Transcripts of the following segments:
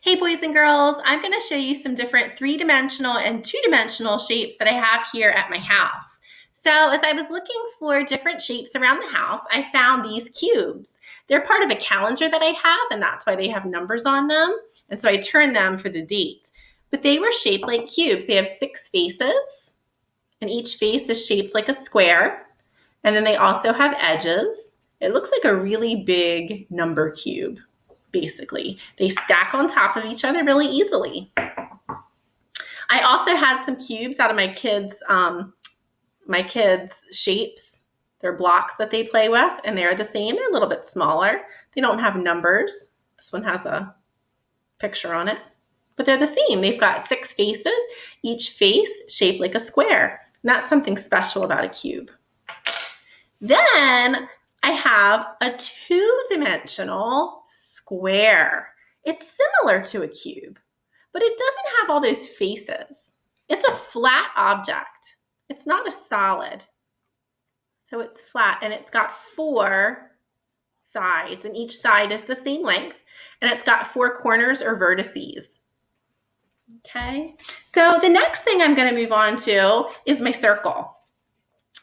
Hey boys and girls, I'm going to show you some different three-dimensional and two-dimensional shapes that I have here at my house. So as I was looking for different shapes around the house, I found these cubes. They're part of a calendar that I have, and that's why they have numbers on them. And so I turned them for the date. But they were shaped like cubes. They have 6 faces, and each face is shaped like a square. And then they also have edges. It looks like a really big number cube. Basically, they stack on top of each other really easily. I also had some cubes out of my kids' shapes. They're blocks that they play with, and they're the same. They're a little bit smaller. They don't have numbers. This one has a picture on it, but they're the same. They've got 6 faces, each face shaped like a square. And that's something special about a cube. Then I have a 2-dimensional square. It's similar to a cube, but it doesn't have all those faces. It's a flat object. It's not a solid. So it's flat, and it's got 4 sides, and each side is the same length, and it's got 4 corners or vertices. Okay, so the next thing I'm going to move on to is my circle.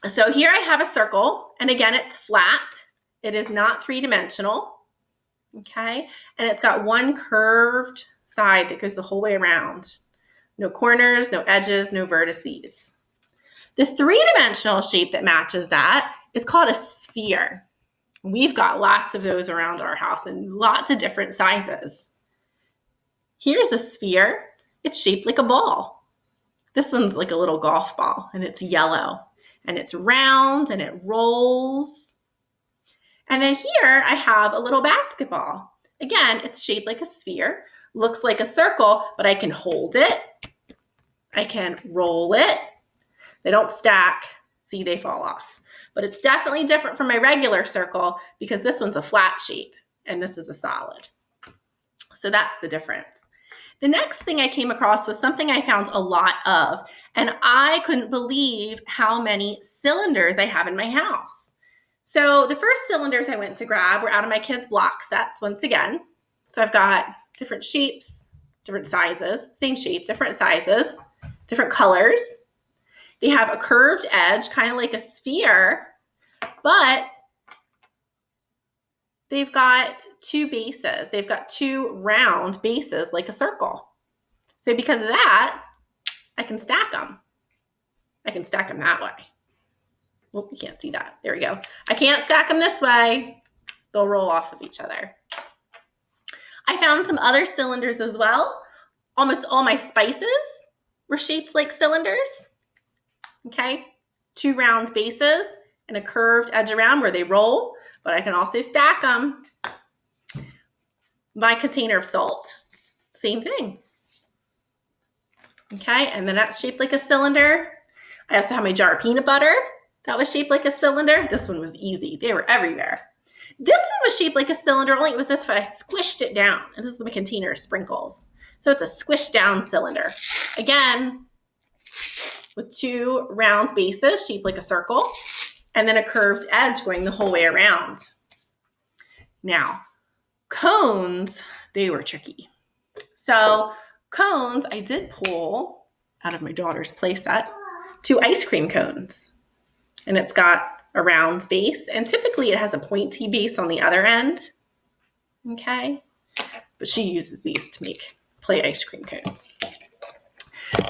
So here I have a circle, and again, it's flat. It is not 3-dimensional, okay? And it's got one curved side that goes the whole way around. No corners, no edges, no vertices. The 3-dimensional shape that matches that is called a sphere. We've got lots of those around our house in lots of different sizes. Here's a sphere. It's shaped like a ball. This one's like a little golf ball, and it's yellow. And it's round, and it rolls. And then here I have a little basketball. Again, it's shaped like a sphere, looks like a circle, but I can hold it. I can roll it. They don't stack. See, they fall off. But it's definitely different from my regular circle because this one's a flat shape and this is a solid. So that's the difference. The next thing I came across was something I found a lot of, and I couldn't believe how many cylinders I have in my house. So the first cylinders I went to grab were out of my kids' block sets once again. So I've got different shapes, different sizes, same shape, different sizes, different colors. They have a curved edge, kind of like a sphere, but they've got 2 bases. They've got 2 round bases like a circle. So because of that, I can stack them. I can stack them that way. Well, you can't see that. There we go. I can't stack them this way. They'll roll off of each other. I found some other cylinders as well. Almost all my spices were shaped like cylinders. Okay, 2 round bases and a curved edge around where they roll, but I can also stack them. My container of salt, same thing. Okay, and then that's shaped like a cylinder. I also have my jar of peanut butter that was shaped like a cylinder. This one was easy. They were everywhere. This one was shaped like a cylinder, only it was this way. I squished it down, and this is my container of sprinkles. So it's a squished down cylinder. Again, with 2 round bases shaped like a circle, and then a curved edge going the whole way around. Now, cones, they were tricky. So cones, I did pull out of my daughter's playset 2 ice cream cones. And it's got a round base, and typically it has a pointy base on the other end. Okay? But she uses these to play ice cream cones.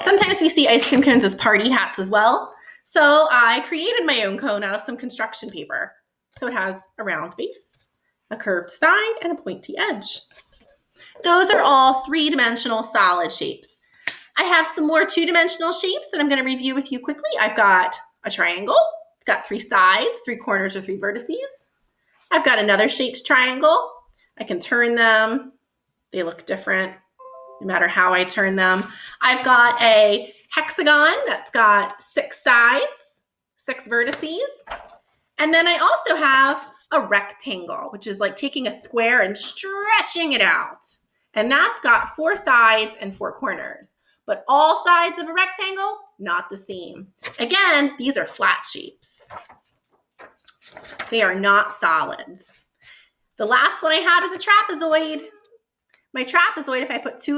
Sometimes we see ice cream cones as party hats as well. So I created my own cone out of some construction paper. So it has a round base, a curved side, and a pointy edge. Those are all 3-dimensional solid shapes. I have some more 2-dimensional shapes that I'm going to review with you quickly. I've got a triangle. It's got 3 sides, 3 corners, or 3 vertices. I've got another shaped triangle. I can turn them. They look different no matter how I turn them. I've got a hexagon that's got 6 sides, 6 vertices. And then I also have a rectangle, which is like taking a square and stretching it out. And that's got 4 sides and 4 corners. But all sides of a rectangle, not the same. Again, these are flat shapes. They are not solids. The last one I have is a trapezoid. My trapezoid, if I put two of